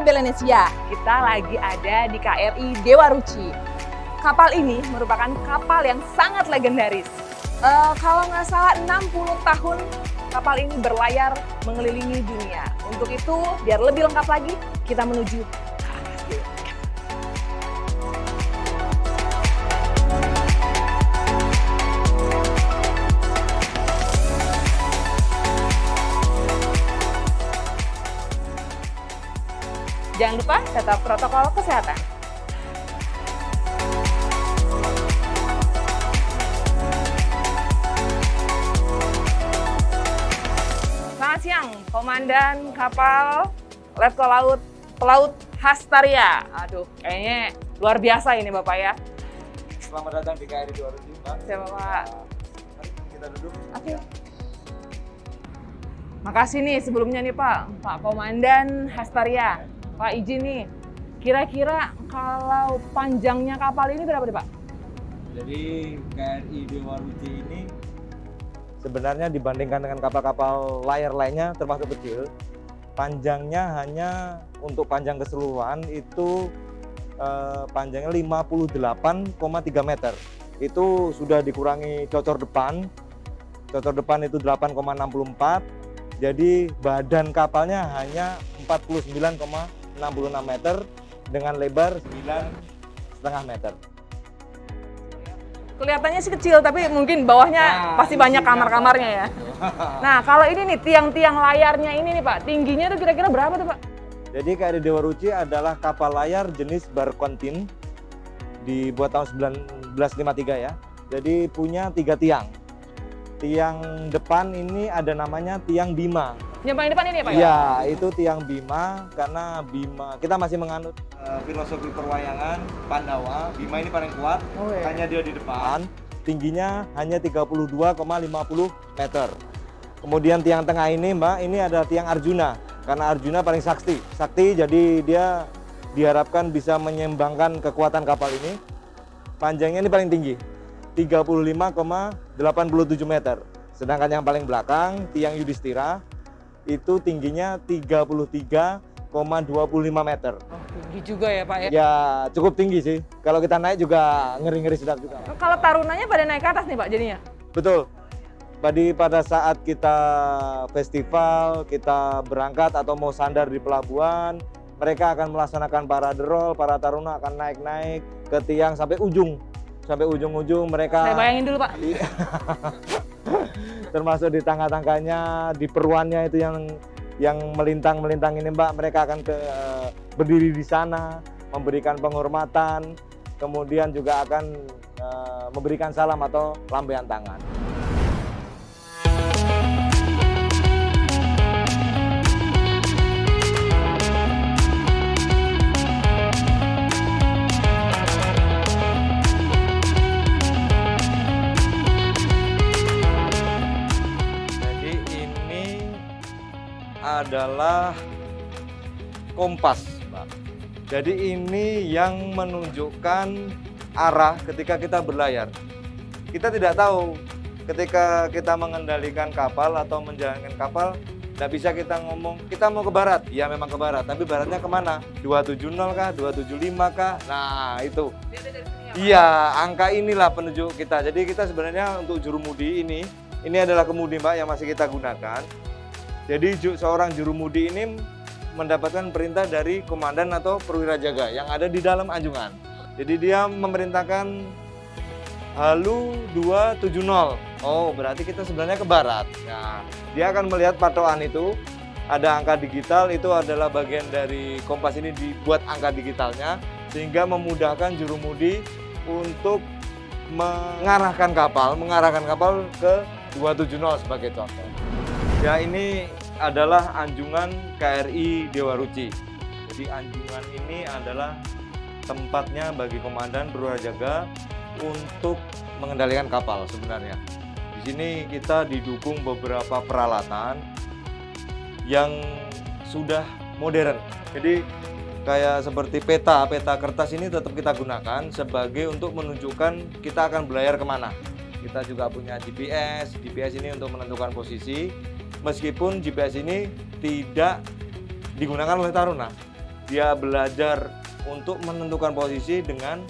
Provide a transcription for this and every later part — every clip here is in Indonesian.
Sobat Belenesia, kita lagi ada di KRI Dewa Ruci. Kapal ini merupakan kapal yang sangat legendaris. Kalau nggak salah 60 tahun kapal ini berlayar mengelilingi dunia. Untuk itu, biar lebih lengkap lagi, kita menuju ke atas dulu. Jangan lupa tetap protokol kesehatan. Selamat siang, Komandan Kapal Letkol Laut Pelaut Hastaria. Aduh, kayaknya luar biasa ini Bapak ya. Selamat datang di KRI Dewa Ruci, Pak. Siapa Pak? Mari kita duduk. Oke. Makasih nih sebelumnya nih Pak Komandan Hastaria. Pak izin nih, kira-kira kalau panjangnya kapal ini berapa nih Pak? Jadi KRI Dewa Ruci ini sebenarnya dibandingkan dengan kapal-kapal layar lainnya termasuk kecil. Panjangnya hanya untuk panjang keseluruhan itu panjangnya 58,3 meter. Itu sudah dikurangi cocor depan. Cocor depan itu 8,64. Jadi badan kapalnya hanya 49,66 meter dengan lebar 9,5 meter. Kelihatannya sih kecil, tapi mungkin bawahnya pasti banyak kamar-kamarnya ya. Nah, kalau ini nih tiang-tiang layarnya ini nih Pak, tingginya tuh kira-kira berapa tuh Pak? Jadi KRI Dewa Ruci adalah kapal layar jenis barkontin, dibuat tahun 1953 ya. Jadi punya 3 tiang. Tiang depan ini ada namanya tiang Bima. Yang paling depan ini ya Pak? Iya, itu tiang Bima karena Bima kita masih menganut filosofi perwayangan Pandawa. Bima ini paling kuat, hanya dia di depan. Tingginya hanya 32,50 meter. Kemudian tiang tengah ini Mbak, ini ada tiang Arjuna. Karena Arjuna paling sakti, jadi dia diharapkan bisa menyeimbangkan kekuatan kapal ini. Panjangnya ini paling tinggi, 35,87 meter. Sedangkan yang paling belakang, tiang Yudhistira, itu tingginya 33,25 meter. Oh, tinggi juga ya Pak ya? Ya cukup tinggi sih. Kalau kita naik juga ngeri-ngeri sedap juga. Kalau tarunanya pada naik ke atas nih Pak jadinya? Betul. Pada saat kita festival, kita berangkat atau mau sandar di pelabuhan, mereka akan melaksanakan parade roll, para taruna akan naik-naik ke tiang sampai ujung. Sampai ujung-ujung mereka... Saya bayangin dulu Pak. Termasuk di tangga-tangganya, di peruannya itu yang melintang-melintang ini Mbak, mereka akan berdiri di sana, memberikan penghormatan, kemudian juga akan memberikan salam atau lambaian tangan. Adalah kompas, Mbak. Jadi ini yang menunjukkan arah ketika kita berlayar. Kita tidak tahu ketika kita mengendalikan kapal atau menjalankan kapal, tidak bisa kita ngomong kita mau ke barat. Ya memang ke barat, tapi baratnya kemana? 270 kah? 275 kah? Nah itu. Iya, angka inilah penunjuk kita. Jadi kita sebenarnya untuk jurumudi ini adalah kemudi Mbak yang masih kita gunakan. Jadi seorang jurumudi ini mendapatkan perintah dari komandan atau perwira jaga yang ada di dalam anjungan. Jadi dia memerintahkan halu 270. Oh, berarti kita sebenarnya ke barat. Nah, dia akan melihat patokan itu. Ada angka digital, itu adalah bagian dari kompas ini dibuat angka digitalnya sehingga memudahkan jurumudi untuk mengarahkan kapal ke 270 sebagai contoh. Ya ini adalah anjungan KRI Dewa Ruci. Jadi anjungan ini adalah tempatnya bagi komandan perwira jaga untuk mengendalikan kapal sebenarnya. Di sini kita didukung beberapa peralatan yang sudah modern. Jadi kayak seperti peta kertas ini tetap kita gunakan sebagai untuk menunjukkan kita akan berlayar kemana. Kita juga punya GPS ini untuk menentukan posisi. Meskipun GPS ini tidak digunakan oleh taruna, dia belajar untuk menentukan posisi dengan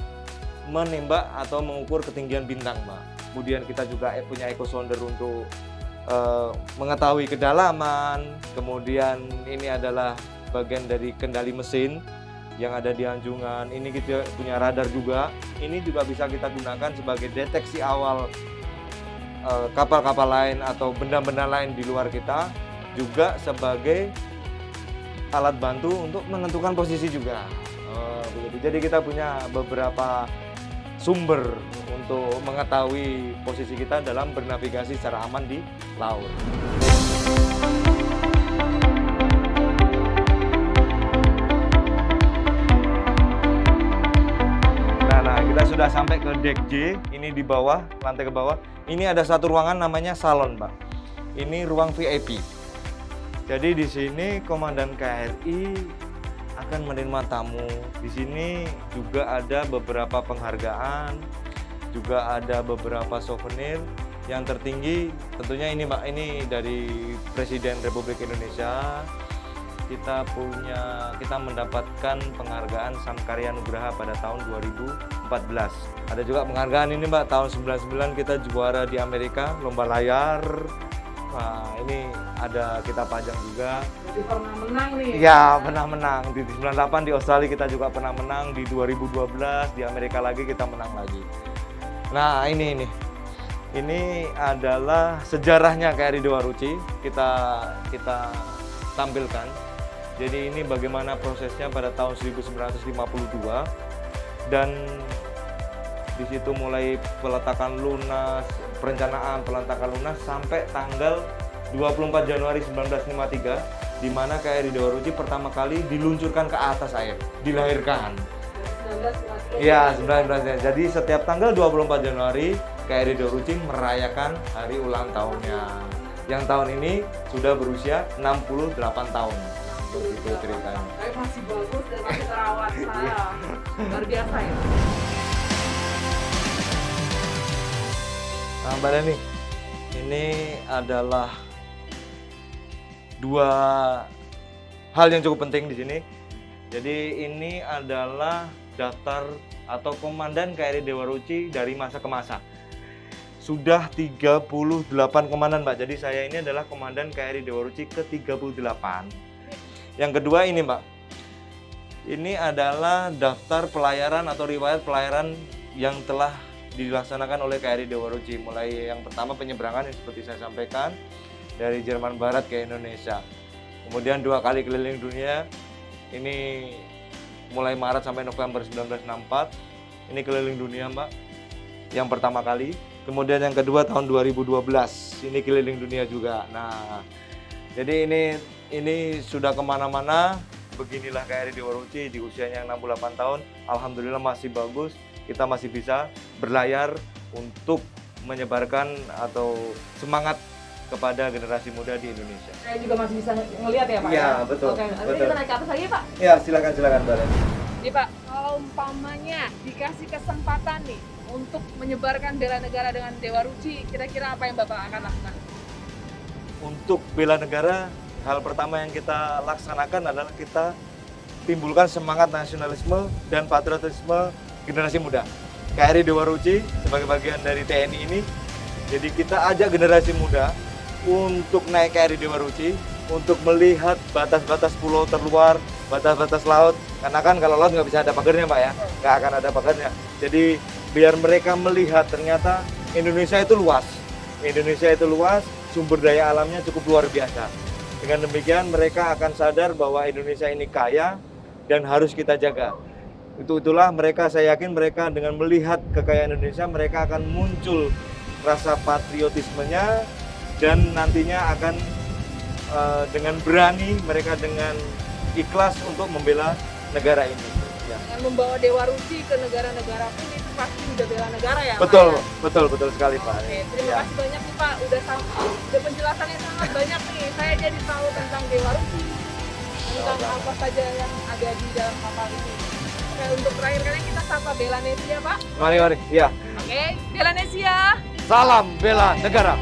menembak atau mengukur ketinggian bintang, Pak. Kemudian kita juga punya echo sounder untuk mengetahui kedalaman. Kemudian ini adalah bagian dari kendali mesin yang ada di anjungan. Ini kita punya radar juga. Ini juga bisa kita gunakan sebagai deteksi awal kapal-kapal lain atau benda-benda lain di luar kita, juga sebagai alat bantu untuk menentukan posisi juga. Begitu. Jadi kita punya beberapa sumber untuk mengetahui posisi kita dalam bernavigasi secara aman di laut. Nah, kita sudah sampai ke deck J. Ini di bawah, lantai ke bawah. Ini ada satu ruangan namanya salon, Pak. Ini ruang VIP. Jadi di sini Komandan KRI akan menerima tamu. Di sini juga ada beberapa penghargaan, juga ada beberapa souvenir. Yang tertinggi tentunya ini, Mbak, ini dari Presiden Republik Indonesia. Kita mendapatkan penghargaan Samkarya Nugraha pada tahun 2014. Ada juga penghargaan ini, Mbak, tahun 99 kita juara di Amerika lomba layar. Nah, ini ada kita pajang juga. Jadi pernah menang nih. Iya, pernah menang. Di 98 di Australia kita juga pernah menang, di 2012 di Amerika lagi kita menang lagi. Nah, ini adalah sejarahnya KRI Dewa Ruci. Kita tampilkan. Jadi ini bagaimana prosesnya pada tahun 1952 dan di situ mulai peletakan lunas, perencanaan peletakan lunas sampai tanggal 24 Januari 1953, di mana KRI Dewa Ruci pertama kali diluncurkan ke atas air, dilahirkan. 1953. Iya, 1953. Jadi setiap tanggal 24 Januari KRI Dewa Ruci merayakan hari ulang tahunnya. Yang tahun ini sudah berusia 68 tahun. Begitu ceritanya. Tapi masih bagus dan masih terawat. Luar biasa ya. Nah, Mbak Dani, ini adalah dua hal yang cukup penting di sini. Jadi ini adalah daftar atau komandan KRI Dewa Ruci dari masa ke masa. Sudah 38 komandan, Mbak. Jadi saya ini adalah komandan KRI Dewa Ruci ke-38. Yang kedua ini, Mbak. Ini adalah daftar pelayaran atau riwayat pelayaran yang telah dilaksanakan oleh KRI Dewa Ruci. Mulai yang pertama penyeberangan yang seperti saya sampaikan dari Jerman Barat ke Indonesia. Kemudian 2 kali keliling dunia. Ini mulai Maret sampai November 1964. Ini keliling dunia, Mbak. Yang pertama kali. Kemudian yang kedua tahun 2012. Ini keliling dunia juga. Nah, jadi ini sudah kemana-mana. Beginilah KRI Dewa Ruci di usianya yang 68 tahun. Alhamdulillah masih bagus. Kita masih bisa berlayar untuk menyebarkan atau semangat kepada generasi muda di Indonesia. Saya juga masih bisa ngelihat ya, Pak? Iya, betul. Oke, betul. kita naik ke atas lagi, Pak? Ya, silakan Mbak Dani. Nih, Pak, kalau umpamanya dikasih kesempatan nih untuk menyebarkan bela negara dengan Dewa Ruci, kira-kira apa yang Bapak akan lakukan? Untuk bela negara, hal pertama yang kita laksanakan adalah kita timbulkan semangat nasionalisme dan patriotisme generasi muda. KRI Dewa Ruci sebagai bagian dari TNI ini, jadi kita ajak generasi muda untuk naik KRI Dewa Ruci, untuk melihat batas-batas pulau terluar, batas-batas laut. Karena kan kalau laut nggak bisa ada pagarnya, Pak, ya, nggak akan ada pagarnya. Jadi biar mereka melihat ternyata Indonesia itu luas. Indonesia itu luas, sumber daya alamnya cukup luar biasa. Dengan demikian mereka akan sadar bahwa Indonesia ini kaya dan harus kita jaga. Itulah mereka, saya yakin mereka dengan melihat kekayaan Indonesia, mereka akan muncul rasa patriotismenya dan nantinya akan dengan berani, mereka dengan ikhlas untuk membela negara ini. Ya. Dengan membawa Dewa Ruci ke negara-negara pun itu pasti udah bela negara ya, Betul, Pak? betul sekali, Pak. Oke, terima kasih banyak nih, Pak. Udah penjelasannya sangat banyak nih. Saya jadi tahu tentang Dewa Ruci, tentang apa saja yang ada di dalam kapal ini. Oke, untuk terakhir kali kita sapa Belanesia, Pak. Mari. Iya. Oke, Belanesia. Salam bela negara.